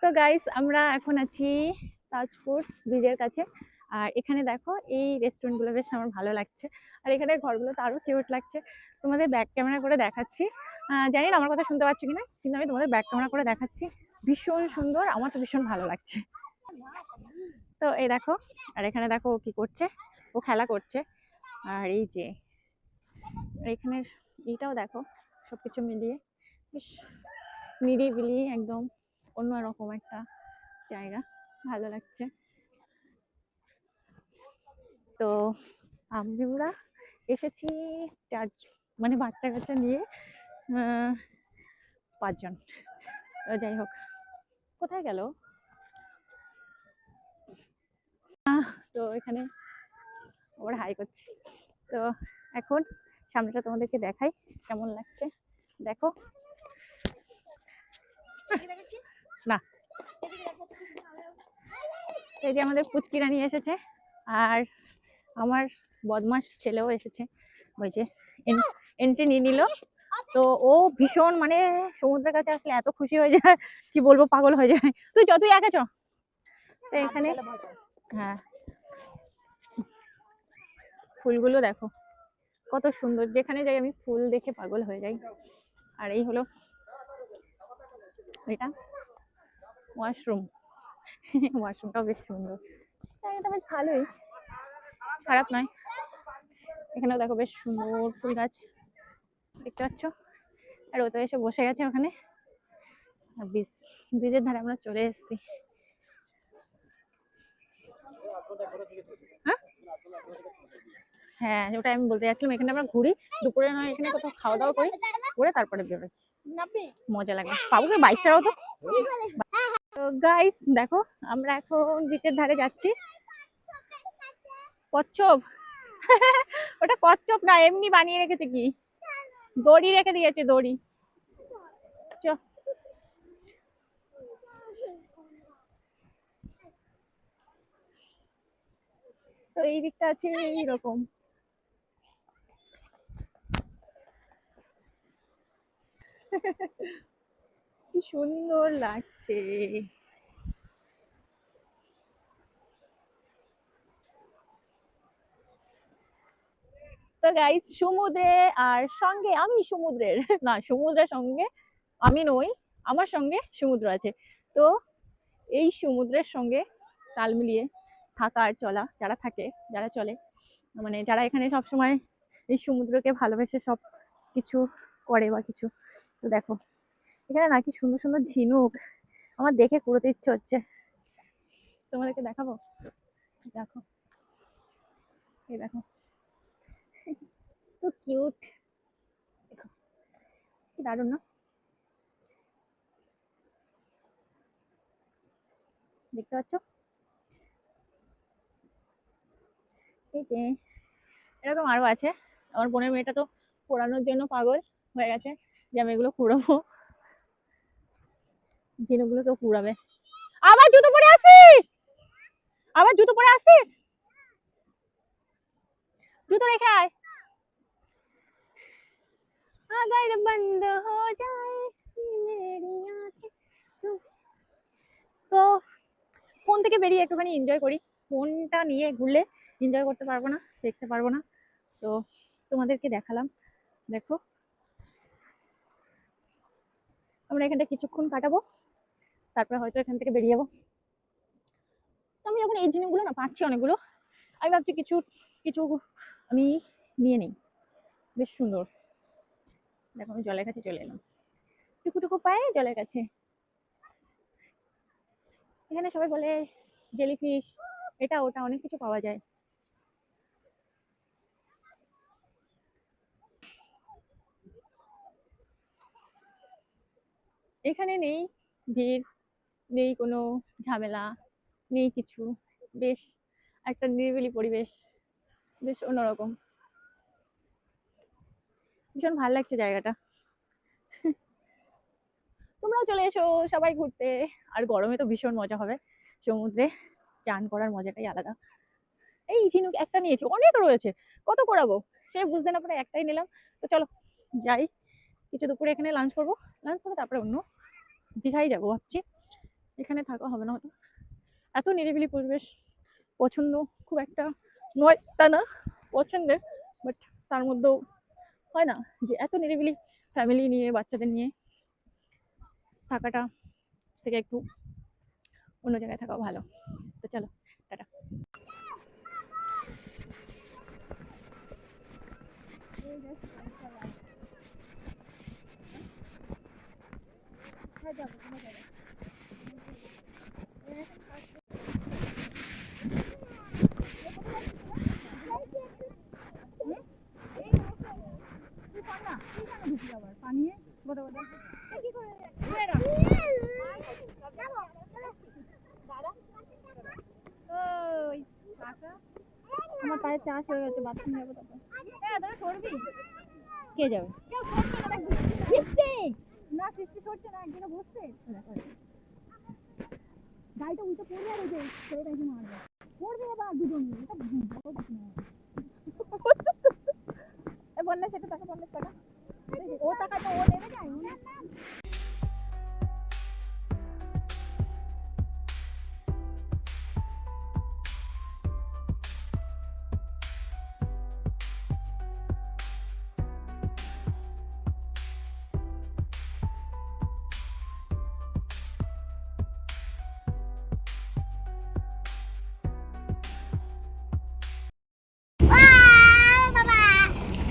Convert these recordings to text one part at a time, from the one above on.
তো গাইস আমরা এখন আছি তাজপুর ব্রিজের কাছে। আর এখানে দেখো এই রেস্টুরেন্ট গুলো বেশ আমার ভালো লাগছে। আর এখানে ঘরগুলো তো আরো কিউট লাগছে। তোমাদের ব্যাক ক্যামেরা করে দেখাচ্ছি। জানি না আমার কথা শুনতে পাচ্ছ কিনা, কিন্তু আমি তোমাদের ব্যাক ক্যামেরা করে দেখাচ্ছি। ভীষণ সুন্দর, আমার তো ভীষণ ভালো লাগছে। তো এই দেখো, আর এখানে দেখো ও কি করছে, ও খেলা করছে। আর এই যে এখানের এইটাও দেখো, সবকিছু মিলিয়ে বেশ নিরিবিলি একদম অন্যরকম একটা জায়গা, ভালো লাগছে। তো আমরা এসেছি চার, মানে বাচ্চা কাচ্চা নিয়ে 5 জন। যাই হোক, কোথায় গেল? তো এখানে ওর হাই করছি। তো এখন সামনেটা তোমাদেরকে দেখাই কেমন লাগছে, দেখো না। এই যে আমাদের পুচকি রানী এসেছে, আর আমার বদমাস ছেলেও এসেছে। ওই যে এন্ট্রি নিয়ে নিল। তো ও ভীষণ মানে সমুদ্রের কাছে আসলে এত খুশি হয়ে যায়, কি বলবো, পাগল হয়ে যায়। তুই চ, তুই একা চ। তো এখানে হ্যাঁ, ফুলগুলো দেখো কত সুন্দর, যেখানে যাই আমি ফুল দেখে পাগল হয়ে যাই। আর এই হলো এটা ওয়াশরুম। ওয়াশরুমটাও বেশ সুন্দর, জায়গাটা বেশ ভালোই, খারাপ নয়। এখানেও দেখো বেশ সুন্দর ফুল গাছ দেখতে পাচ্ছ। আর ও তো এসে বসে গেছে ওখানে। আর ব্রিজের ধারে আমরা চলে এসেছি। হ্যাঁ হ্যাঁ, ওটা আমি বলতে যাচ্ছিলাম, এখানে আমরা ঘুরি, দুপুরে নয় এখানে কোথাও খাওয়া দাওয়া করি, করে তারপরে বেরোই, মজা লাগে। বাবুকে বাইক চালাও তো। তো গাইস দেখো, আমরা এখন বিচের ধারে যাচ্ছি। কচ্ছপ? ওটা কচ্ছপ না, এমনি বানিয়ে রেখেছে, কি দড়ি রেখে দিয়েছে, দড়ি। চ, তো এই দিকটা আছে এইরকম। কি সুন্দর লাগছে। তো গাইস সমুদ্রে, আর সঙ্গে আমি সমুদ্রের না, সমুদ্রের সঙ্গে আমি নই, আমার সঙ্গে সমুদ্র আছে। তো এই সমুদ্রের সঙ্গে তাল মিলিয়ে থাকা আর চলা, যারা থাকে, যারা চলে, মানে যারা এখানে সব সময় এই সমুদ্রকে ভালোবেসে সব কিছু করে বা কিছু। তো দেখো এখানে নাকি সুন্দর সুন্দর ঝিনুক, আমার দেখে কুড়োতে ইচ্ছে হচ্ছে। তোমাদেরকে দেখাবো, দেখো, এই দেখো, তো কিউট, দেখো কি দারুণ না, দেখতে পাচ্ছ? এই যে এরকম আরো আছে। আমার বোনের মেয়েটা তো পোড়ানোর জন্য পাগল হয়ে গেছে, যে আমি এগুলো কুড়াবো, ঝিনুকগুলো তো কুড়াবে। আবার জুতো পরে আসিস, আবার জুতো পরে আসিস, জুতো রেখে আয়। अगर बंद हो जाए मेरी आंखें। তো ফোন থেকে বেরিয়ে একটুখানি এনজয় করি, ফোনটা নিয়ে ঘুরলে এনজয় করতে পারবো না, দেখতে পারবো না। তো তোমাদেরকে দেখালাম, দেখো আমরা এখানটা কিছুক্ষণ কাটাবো, তারপরে হয়তো এখান থেকে বেরিয়ে যাবো। তো আমি যখন এই জিনিসগুলো না পাচ্ছি অনেকগুলো, আমি ভাবছি কিছু কিছু আমি নিয়ে নিই, বেশ সুন্দর। দেখো আমি জলের কাছে চলে এলাম, টুকু টুকু পায়ে জলের কাছে। এখানে সবাই বলে জেলিফিশ, এটা ওটা অনেক কিছু পাওয়া যায়। এখানে নেই ভিড়, নেই কোনো ঝামেলা, নেই কিছু, বেশ একটা নিরিবিলি পরিবেশ, বেশ অন্যরকম, ভীষণ ভালো লাগছে জায়গাটা। তোমরাও চলে এসো সবাই ঘুরতে। আর গরমে তো ভীষণ মজা হবে, সমুদ্রে চান করার মজাটাই আলাদা। এই ঝিনুক একটা নিয়েছি, অনেক রয়েছে, কত করাবো, সে বুঝতে না পারে একটাই নিলাম। তো চলো যাই, কিছু দুপুরে এখানে লাঞ্চ করবো, লাঞ্চ করে তারপরে অন্য দীঘায় যাবো ভাবছি। এখানে থাকা হবে না হয়তো, এত নিরিবিলি পরিবেশ পছন্দ খুব একটা নয় তা না, পছন্দের, বাট তার মধ্যেও হয় না যে এত নিরিবিলি ফ্যামিলি নিয়ে বাচ্চাদের নিয়ে থাকাটা থেকে একটু অন্য জায়গায় থাকাও ভালো। তো চলো টাটা। আমার পায়ে চাষ হয়ে গেছে, বাথরুম যাবো তখন। কে যাবে না, সৃষ্টি সরছে না, একদিনে বসছে গাড়িটা উল্টে পড়বে আর ওই যে ছেলেটা এসে মারবে, পড়বে এবার দুজন বললে সেটা টাকা, বললে টাকা ও টাকা তো ও নেবে যায়।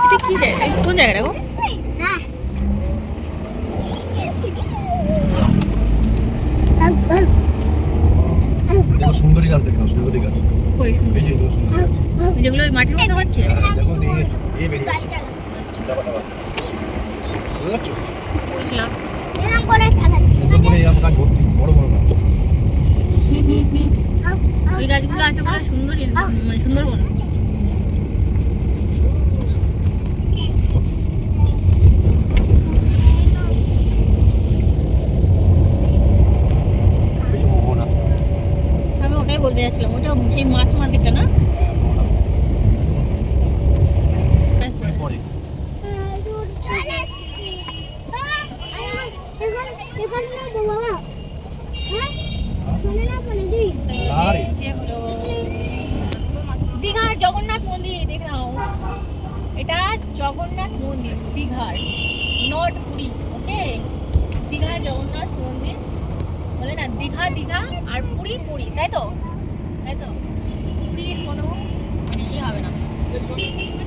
এটা কি জায়গা, কোন জায়গাটা গো? দেখো সুন্দরী গাছ, দেখো সুন্দরী গাছ, কই সুন্দর, এই যে এগুলো সুন্দরী গাছ, যেগুলো ওই মাটির মধ্যে হচ্ছে। দেখো এই বেরিয়ে যাচ্ছে ডাবা ডাবা, বুঝতে পারছো? বুঝলাম। এরকম করে এরকম গাছ ভর্তি, বড় বড় গাছ। ওই গাছগুলো আছে বলে সুন্দরী, মানে সুন্দরবন। আমি ওটাই বলতে যাচ্ছিলাম, ওটা সেই মাছ মার্কেটটা না? দীঘার জগন্নাথ মন্দির দেখে নাও, এটা জগন্নাথ মন্দির দীঘার, নট পুরী। ওকে, দীঘার জগন্নাথ মন্দির বলে না, দীঘা দীঘা আর পুরী পুরী, তাই তো? তাই তো, পুরীর কোনো মানে ইয়ে হবে না,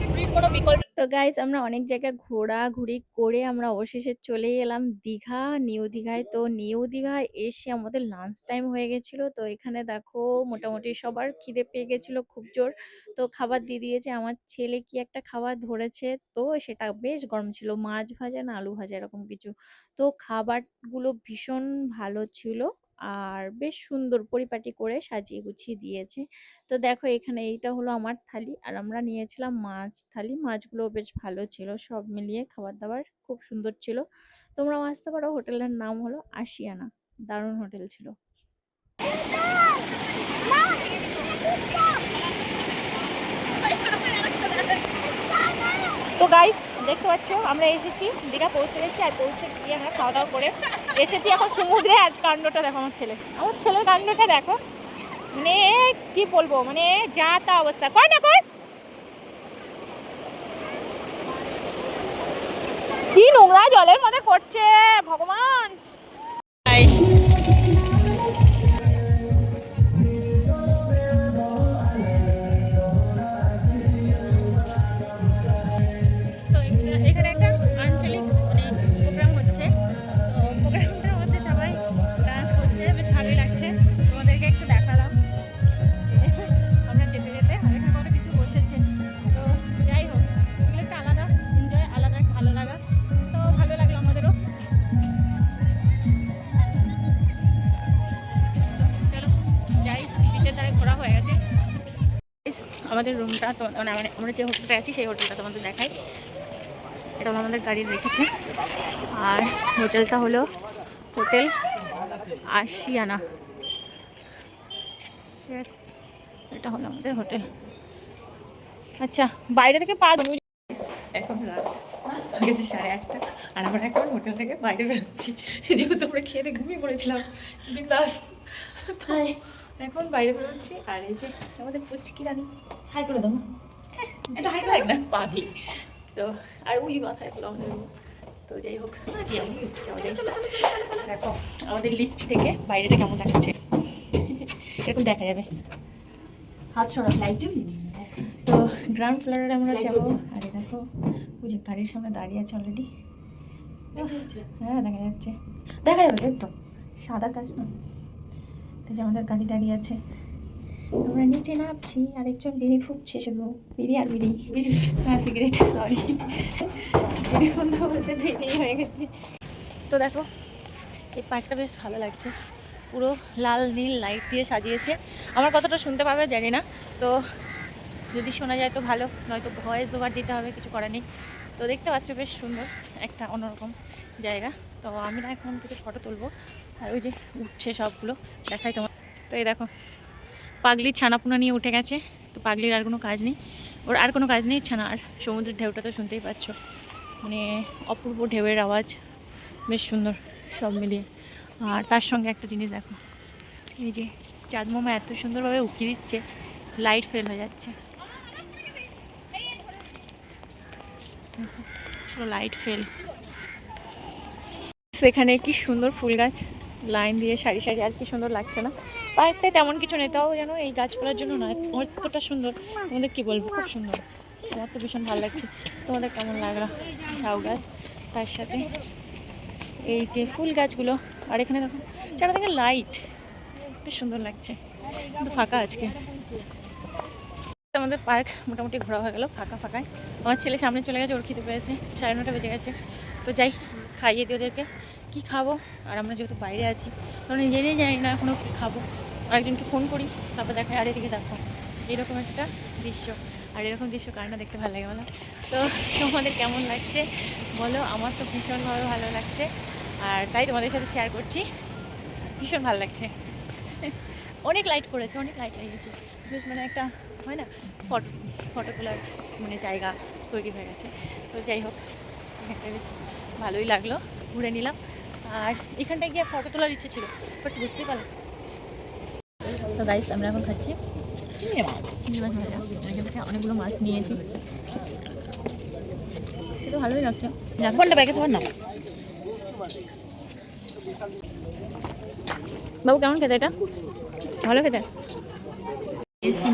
পুরীর কোনো বিকল্প। তো গাইস, আমরা অনেক জায়গায় ঘোরাঘুরি করে আমরা অবশেষে চলে এলাম দীঘা, নিউ দীঘায়। তো নিউ দীঘায় এসে আমাদের লাঞ্চ টাইম হয়ে গেছিল। তো এখানে দেখো মোটামুটি সবার খিদে পেয়ে গেছিল খুব জোর। তো খাবার দিয়ে দিয়েছে, আমার ছেলে কি একটা খাবার ধরেছে, তো সেটা বেশ গরম ছিল, মাছ ভাজা না আলু ভাজা এরকম কিছু। তো খাবারগুলো ভীষণ ভালো ছিল আর বেশ সুন্দর পরিপাটি করে সাজিয়ে গুছিয়ে দিয়েছে। তো দেখো এখানে এইটা হলো আমার থালি, আর আমরা নিয়েছিলাম মাছ থালি, মাছগুলো বেশ ভালো ছিল, সব মিলিয়ে খাবার দাবার খুব সুন্দর ছিল। তোমরাও আসতে পারো, হোটেলের নাম হলো আশিয়ানা, দারুণ হোটেল ছিল। তো গাইস দেখতে পাচ্ছ আমরা এসেছি দীঘা, পৌঁছে গেছি, আর পৌঁছে গিয়ে আমরা খাওয়া দাওয়া করে এসেছি এখন সমুদ্রে। আর কাণ্ডটা দেখো আমার ছেলের কাণ্ডটা দেখো, মানে কি বলবো, মানে যা তা অবস্থা। কয় না কয়, কি নোংরা জলের মধ্যে করছে ভগবান। তো এখানে একটা আঞ্চলিক প্রোগ্রাম হচ্ছে, তো প্রোগ্রামটার মধ্যে সবাই ডান্স করছে, বেশ ভালোই লাগছে। তোমাদেরকে একটু দেখালাম আমরা যেতে যেতে, আর এখানে কত কিছু বসেছে। তো যাই হোক, এগুলো একটা আলাদা এনজয়, আলাদা ভালো লাগা। তো ভালো লাগলো আমাদেরও। চলো যাই, বিচের ধারে ঘোরা হয়ে গেছে। আমাদের রুমটা মানে আমরা যে হোটেলটা আছি সেই হোটেলটা তোমাদের দেখাই। এটা হলো আমাদের গাড়ি রেখেছে, আর হোটেলটা হলো হোটেল আশিয়ানা, ঠিক আছে? এটা হলো আমাদের হোটেল। আচ্ছা, বাইরে থেকে পা এখন রাত গেছে 8:30, আর আমরা এখন হোটেল থেকে বাইরে বেরোচ্ছি, যেহেতু আমরা খেয়ে দিয়ে ঘুমিয়ে পড়েছিলাম বিন্দাস। তাই এখন বাইরে বেরোচ্ছি। আর এই যে আমাদের পুচকি রানী, হাই করে দাও, এটা হাই লাগে না পাগলি তো। আর ওই মাথায় হলো আমাদের, তো যাই হোক দেখো আমাদের লিফট থেকে বাইরেটা কেমন দেখাচ্ছে, এরকম দেখা যাবে হাত ছড়া লাইট। তো গ্রাউন্ড ফ্লোরে আমরা যাবো। আর দেখো ওই যে গাড়ির সামনে দাঁড়িয়ে আছে অলরেডি, হ্যাঁ দেখা যাচ্ছে, দেখা যাবে একদম সাদা কাজ না। এই যে আমাদের গাড়ি দাঁড়িয়ে আছে, আমরা নিচে নামছি। আরেকজন বিড়ি ফুটছে, শুধু বিড়ি আর বিড়ি, হ্যাঁ সিগারেট, সরি বিড়ি বন্ধ বলতে বিড়ি হয়ে গেছে। তো দেখো এই পার্কটা বেশ ভালো লাগছে, পুরো লাল নীল লাইট দিয়ে সাজিয়েছে। আমার কতটা শুনতে পাবে জানি না, তো যদি শোনা যায় তো ভালো, নয়তো ভয়েস ওভার দিতে হবে, কিছু করার নেই। তো দেখতে পাচ্ছ বেশ সুন্দর একটা অন্যরকম জায়গা। তো আমি না এখন থেকে ফটো তুলবো। আর ওই যে উঠছে সবগুলো দেখাই তোমার। তো এই দেখো পাগলির ছানাপোনা নিয়ে উঠে গেছে। তো পাগলির আর কোনো কাজ নেই, ওর আর কোনো কাজ নেই ছানা। আর সমুদ্রের ঢেউটা তো শুনতেই পাচ্ছ, মানে অপূর্ব ঢেউয়ের আওয়াজ, বেশ সুন্দর সব মিলিয়ে। আর তার সঙ্গে একটা জিনিস দেখো, এই যে চাঁদ মামা এত সুন্দরভাবে উঁকি দিচ্ছে, লাইট ফেল হয়ে যাচ্ছে, লাইট ফেল। সেখানে কি সুন্দর ফুল গাছ লাইন দিয়ে সারি সারি, আর কি সুন্দর লাগছে না? পার্কটায় তেমন কিছু নেই, তাও যেন এই গাছপালার জন্য নয়, এতটা সুন্দর। তোমাদের কি বলবো, খুব সুন্দর, আমার তো ভীষণ ভালো লাগছে। তোমাদের কেমন লাগলো? ঝাউ গাছ, তার সাথে এই যে ফুল গাছগুলো, আর এখানে দেখো চারদিকে লাইট, বেশ সুন্দর লাগছে। কিন্তু ফাঁকা আজকে আমাদের পার্ক মোটামুটি ঘোরা হয়ে গেল ফাঁকা ফাঁকায়। আমার ছেলে সামনে চলে গেছে, ওর খিদে পেয়েছে, 9:30 বেজে গেছে। তো যাই খাইয়ে দিই ওদেরকে, কী খাবো। আর আমরা যেহেতু বাইরে আছি, কারণ নিজেরাই জানি না এখনও কী খাবো। আরেকজনকে ফোন করি, তারপর দেখায়। আর এদিকে দেখো এরকম একটা দৃশ্য, আর এরকম দৃশ্য কার না দেখতে ভালো লাগে বলো? তো তোমাদের কেমন লাগছে বলো? আমার তো ভীষণভাবে ভালো লাগছে, আর তাই তোমাদের সাথে শেয়ার করছি। ভীষণ ভালো লাগছে, অনেক লাইট করেছে, অনেক লাইট লাগিয়েছে, বেশ মানে একটা হয় না ফটো তোলার মানে জায়গা তৈরি হয়ে গেছে। তো যাই হোক একটা বেশ ভালোই লাগলো, ঘুরে নিলাম। আর এখানটায় গিয়ে ফটো তোলার ইচ্ছে ছিল, বাট বুঝতেই পারলাম। তো গাইস আমরা এখন খাচ্ছি এখান থেকে অনেকগুলো মাছ নিয়েছি, কিন্তু ভালোই লাগছে। কোনটা ব্যাগে তোমার না বাবু, কেমন খেতে এটা? ভালো খেতে।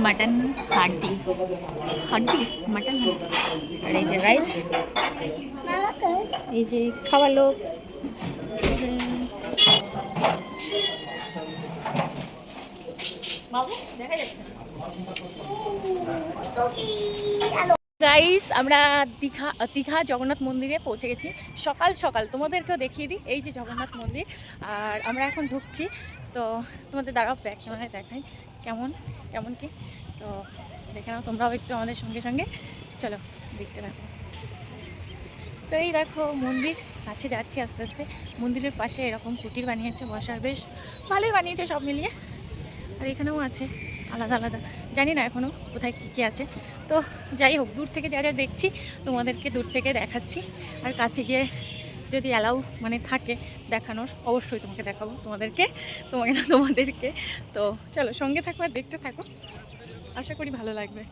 মটন হাড্ডি, মটন আর এই যে রাইস, এই যে খাওয়ার লোক। গাইস আমরা দীঘা জগন্নাথ মন্দিরে পৌঁছে গেছি সকাল সকাল। তোমাদেরকেও দেখিয়ে দিই, এই যে জগন্নাথ মন্দির। আর আমরা এখন ঢুকছি, তো তোমাদের দাঁড়াও ব্যাক ক্যামেরায় দেখাই কেমন কি। তো দেখে নাও তোমরাও একটু আমাদের সঙ্গে সঙ্গে, চলো দেখতে থাকো। তো এই দেখো মন্দির, কাছে যাচ্ছি আস্তে আস্তে। মন্দিরের পাশে এরকম কুটির বানিয়েছে বসার, বেশ ভালোই বানিয়েছে সব মিলিয়ে। আর এখানেও আছে আলাদা আলাদা, জানি না এখনও কোথায় কী কী আছে। তো যাই হোক দূর থেকে যা যা দেখছি তোমাদেরকে দূর থেকে দেখাচ্ছি। আর কাছে গিয়ে যদি অ্যালাউ মানে থাকে দেখানোর, অবশ্যই তোমাকে দেখাবো, তোমাদেরকে। তো চলো সঙ্গে থাকো আর দেখতে থাকো, আশা করি ভালো লাগবে।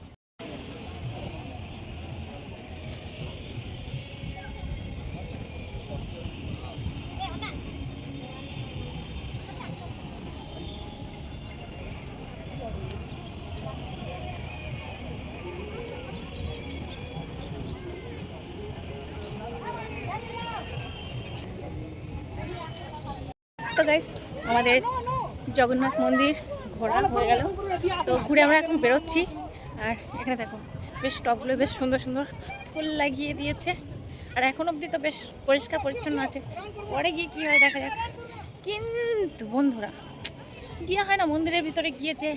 তো গাইস আমাদের জগন্নাথ মন্দির ঘোরা হয়ে গেল, তো ঘুরে আমরা এখন বেরোচ্ছি। আর এখানে দেখো বেশ টবগুলো বেশ সুন্দর সুন্দর ফুল লাগিয়ে দিয়েছে, আর এখন অবধি তো বেশ পরিষ্কার পরিচ্ছন্ন আছে। পরে গিয়ে কী হয় দেখা যাক। কিন্তু বন্ধুরা গিয়ে হয় না মন্দিরের ভিতরে গিয়ে যে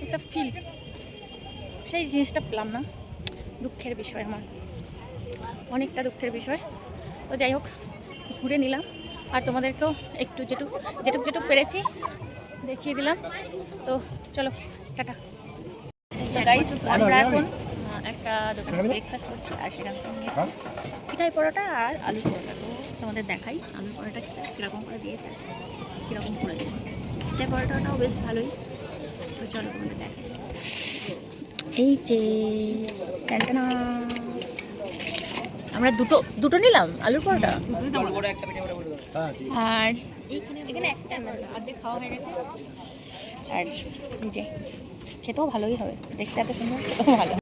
একটা ফিল, সেই জিনিসটা পেলাম না। দুঃখের বিষয়, আমার অনেকটা দুঃখের বিষয়। তো যাই হোক ঘুরে নিলাম, আর তোমাদেরকেও একটু যেটুক পেরেছি দেখিয়ে দিলাম। তো চলো টাটা। তো গাইস আমরা এখন একটা একটা দোকানে ব্রেকফাস্ট করছি আর সেখান থেকে নিয়েছি পিঠাই পরোটা আর আলু পরোটা। তো তোমাদের দেখাই আলু পরোটা কীরকম করে দিয়েছে, কীরকম করেছে। পিঠাই পরোটাটাও বেশ ভালোই। তো চলো তোমাদের দেখাই। এই যে ট্যান্টানা, আমরা দুটো নিলাম আলুর পরোটা। আর এখানে একটা অর্ধেক খাওয়া হয়ে গেছে। আর এই যে খেতেও ভালোই হবে, দেখতে এত সুন্দর, খেতেও ভালো।